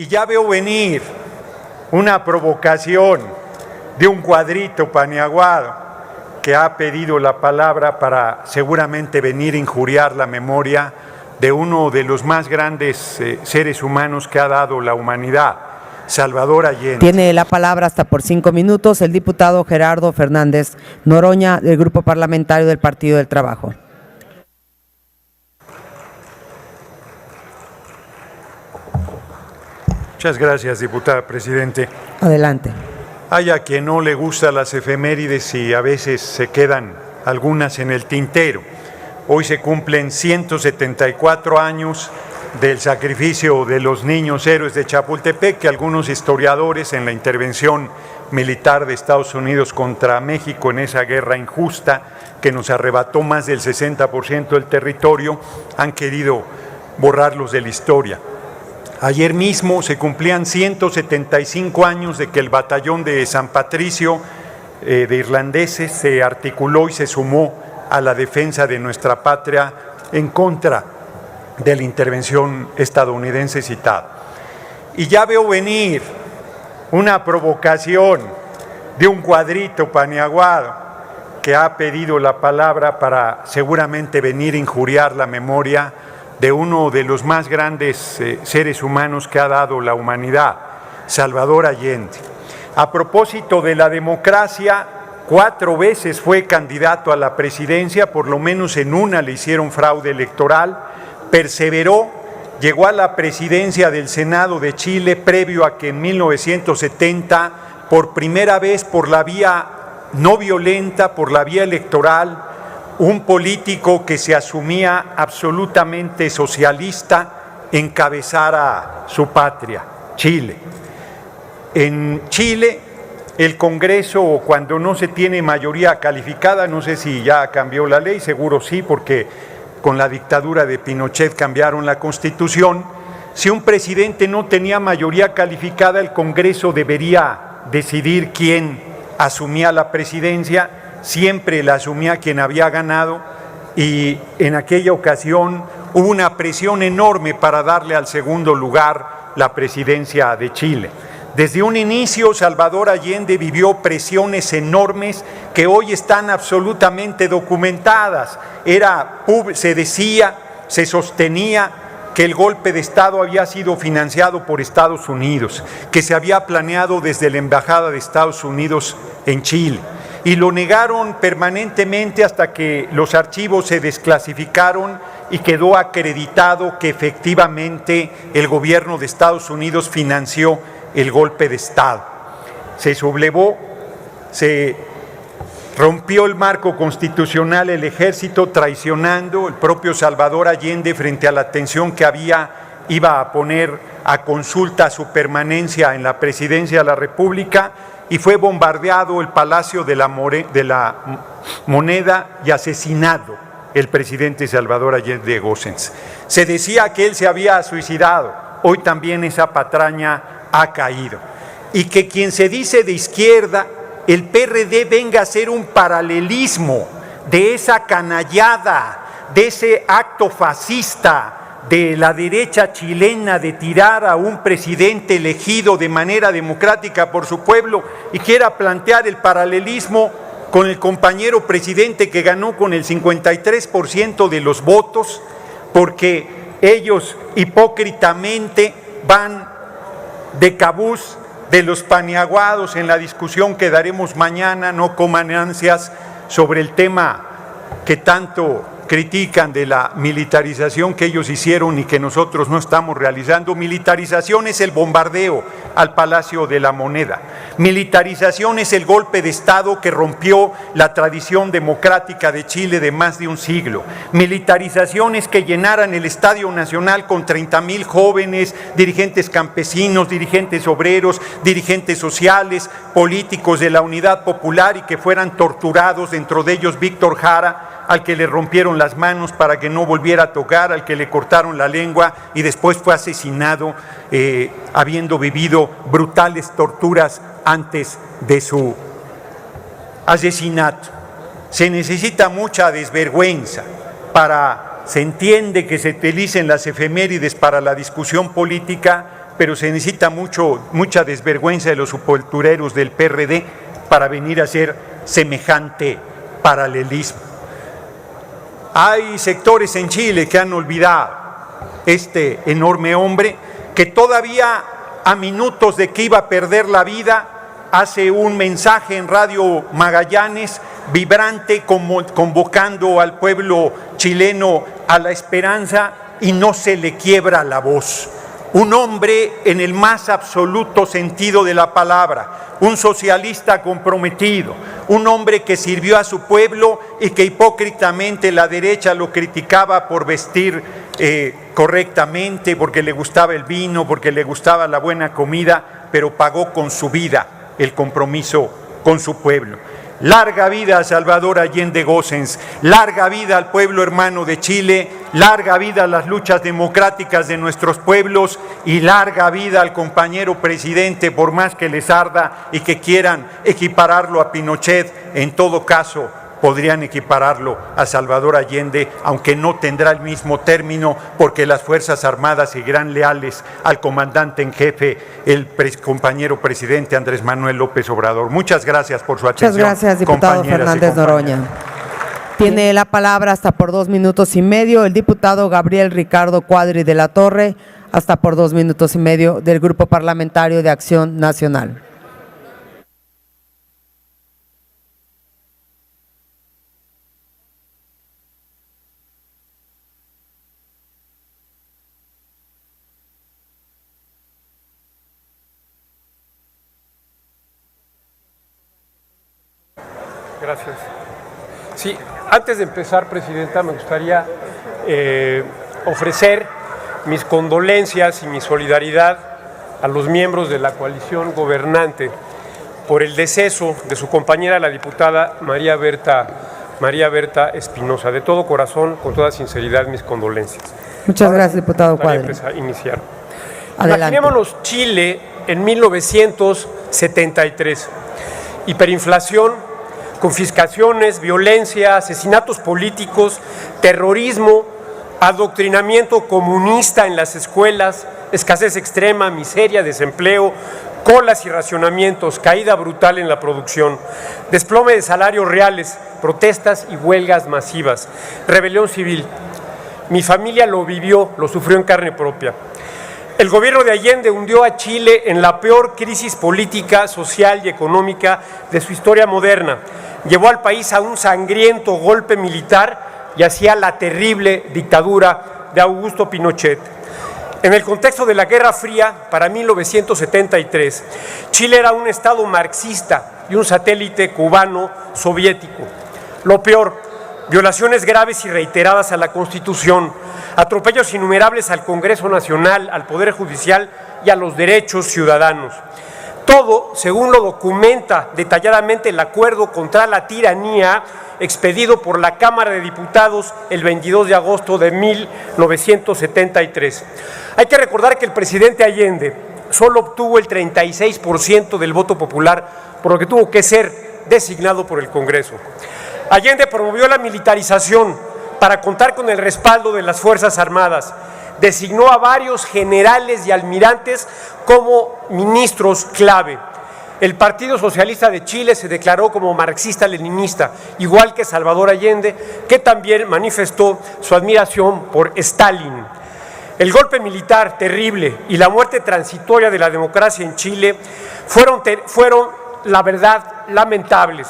Y ya veo venir una provocación de un cuadrito paniaguado que ha pedido la palabra para seguramente venir a injuriar la memoria de uno de los más grandes seres humanos que ha dado la humanidad, Salvador Allende. Tiene la palabra hasta por 5 minutos el diputado Gerardo Fernández Noroña, del Grupo Parlamentario del Partido del Trabajo. Muchas gracias, diputada presidente. Adelante. Hay a quien no le gustan las efemérides y a veces se quedan algunas en el tintero. Hoy se cumplen 174 años del sacrificio de los niños héroes de Chapultepec, que algunos historiadores en la intervención militar de Estados Unidos contra México en esa guerra injusta que nos arrebató más del 60% del territorio, han querido borrarlos de la historia. Ayer mismo se cumplían 175 años de que el batallón de San Patricio de irlandeses se articuló y se sumó a la defensa de nuestra patria en contra de la intervención estadounidense citada. Y ya veo venir una provocación de un cuadrito paniaguado que ha pedido la palabra para seguramente venir a injuriar la memoria de uno de los más grandes seres humanos que ha dado la humanidad, Salvador Allende. A propósito de la democracia, 4 veces fue candidato a la presidencia, por lo menos en una le hicieron fraude electoral, perseveró, llegó a la presidencia del Senado de Chile previo a que en 1970, por primera vez por la vía no violenta, por la vía electoral, un político que se asumía absolutamente socialista encabezara su patria, Chile. En Chile, el Congreso, cuando no se tiene mayoría calificada, no sé si ya cambió la ley, seguro sí, porque con la dictadura de Pinochet cambiaron la Constitución. Si un presidente no tenía mayoría calificada, el Congreso debería decidir quién asumía la presidencia. Siempre la asumía quien había ganado y en aquella ocasión hubo una presión enorme para darle al segundo lugar la presidencia de Chile. Desde un inicio, Salvador Allende vivió presiones enormes que hoy están absolutamente documentadas. Se decía, se sostenía que el golpe de Estado había sido financiado por Estados Unidos, que se había planeado desde la Embajada de Estados Unidos en Chile. Y lo negaron permanentemente hasta que los archivos se desclasificaron y quedó acreditado que efectivamente el gobierno de Estados Unidos financió el golpe de Estado. Se sublevó, se rompió el marco constitucional el ejército, traicionando el propio Salvador Allende frente a la tensión que iba a poner a consulta su permanencia en la presidencia de la República, y fue bombardeado el Palacio de la Moneda y asesinado el presidente Salvador Allende Gósens. Se decía que él se había suicidado, hoy también esa patraña ha caído. Y que quien se dice de izquierda, el PRD, venga a ser un paralelismo de esa canallada, de ese acto fascista de la derecha chilena de tirar a un presidente elegido de manera democrática por su pueblo y quiera plantear el paralelismo con el compañero presidente que ganó con el 53% de los votos, porque ellos hipócritamente van de cabuz de los paniaguados en la discusión que daremos mañana. No coman ansias sobre el tema que tanto critican de la militarización que ellos hicieron y que nosotros no estamos realizando. Militarización es el bombardeo al Palacio de la Moneda. Militarización es el golpe de Estado que rompió la tradición democrática de Chile de más de un siglo. Militarización es que llenaran el Estadio Nacional con 30,000 jóvenes, dirigentes campesinos, dirigentes obreros, dirigentes sociales, políticos de la Unidad Popular, y que fueran torturados, dentro de ellos Víctor Jara, al que le rompieron las manos para que no volviera a tocar, al que le cortaron la lengua y después fue asesinado habiendo vivido brutales torturas antes de su asesinato. Se necesita mucha desvergüenza se entiende que se utilicen las efemérides para la discusión política, pero se necesita mucha desvergüenza de los sepultureros del PRD para venir a hacer semejante paralelismo. Hay sectores en Chile que han olvidado este enorme hombre que todavía a minutos de que iba a perder la vida hace un mensaje en Radio Magallanes vibrante convocando al pueblo chileno a la esperanza y no se le quiebra la voz. Un hombre en el más absoluto sentido de la palabra, un socialista comprometido, un hombre que sirvió a su pueblo y que hipócritamente la derecha lo criticaba por vestir correctamente, porque le gustaba el vino, porque le gustaba la buena comida, pero pagó con su vida el compromiso con su pueblo. Larga vida a Salvador Allende Gossens, larga vida al pueblo hermano de Chile, larga vida a las luchas democráticas de nuestros pueblos y larga vida al compañero presidente, por más que les arda y que quieran equipararlo a Pinochet. En todo caso, podrían equipararlo a Salvador Allende, aunque no tendrá el mismo término, porque las Fuerzas Armadas seguirán leales al comandante en jefe, el compañero presidente Andrés Manuel López Obrador. Muchas gracias por su atención. Muchas gracias, diputado Fernández Noroña. Tiene la palabra hasta por 2 minutos y medio el diputado Gabriel Ricardo Cuadri de la Torre, hasta por 2 minutos y medio del Grupo Parlamentario de Acción Nacional. Gracias. Sí, antes de empezar, Presidenta, me gustaría ofrecer mis condolencias y mi solidaridad a los miembros de la coalición gobernante por el deceso de su compañera, la diputada María Berta Espinosa. De todo corazón, con toda sinceridad, mis condolencias. Muchas gracias, diputado Cuadri. Iniciar. Adelante. Imaginémonos Chile en 1973. Hiperinflación, confiscaciones, violencia, asesinatos políticos, terrorismo, adoctrinamiento comunista en las escuelas, escasez extrema, miseria, desempleo, colas y racionamientos, caída brutal en la producción, desplome de salarios reales, protestas y huelgas masivas, rebelión civil. Mi familia lo vivió, lo sufrió en carne propia. El gobierno de Allende hundió a Chile en la peor crisis política, social y económica de su historia moderna. Llevó al país a un sangriento golpe militar y hacia la terrible dictadura de Augusto Pinochet. En el contexto de la Guerra Fría, para 1973, Chile era un estado marxista y un satélite cubano soviético. Lo peor, violaciones graves y reiteradas a la Constitución, atropellos innumerables al Congreso Nacional, al Poder Judicial y a los derechos ciudadanos. Todo, según lo documenta detalladamente el acuerdo contra la tiranía expedido por la Cámara de Diputados el 22 de agosto de 1973. Hay que recordar que el presidente Allende solo obtuvo el 36% del voto popular, por lo que tuvo que ser designado por el Congreso. Allende promovió la militarización para contar con el respaldo de las Fuerzas Armadas. Designó a varios generales y almirantes como ministros clave. El Partido Socialista de Chile se declaró como marxista-leninista, igual que Salvador Allende, que también manifestó su admiración por Stalin. El golpe militar terrible y la muerte transitoria de la democracia en Chile fueron la verdad, lamentables.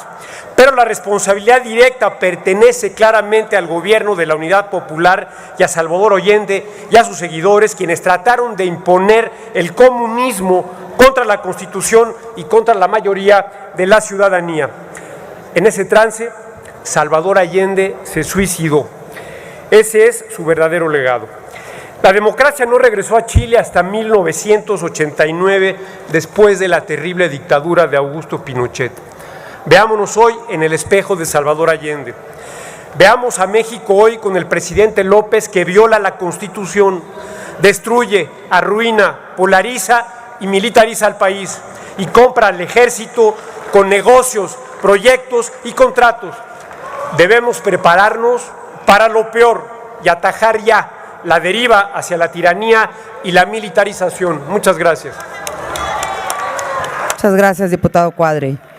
Pero la responsabilidad directa pertenece claramente al gobierno de la Unidad Popular y a Salvador Allende y a sus seguidores, quienes trataron de imponer el comunismo contra la Constitución y contra la mayoría de la ciudadanía. En ese trance, Salvador Allende se suicidó. Ese es su verdadero legado. La democracia no regresó a Chile hasta 1989, después de la terrible dictadura de Augusto Pinochet. Veámonos hoy en el espejo de Salvador Allende. Veamos a México hoy con el presidente López, que viola la Constitución, destruye, arruina, polariza y militariza al país y compra al ejército con negocios, proyectos y contratos. Debemos prepararnos para lo peor y atajar ya la deriva hacia la tiranía y la militarización. Muchas gracias. Muchas gracias, diputado Cuadri.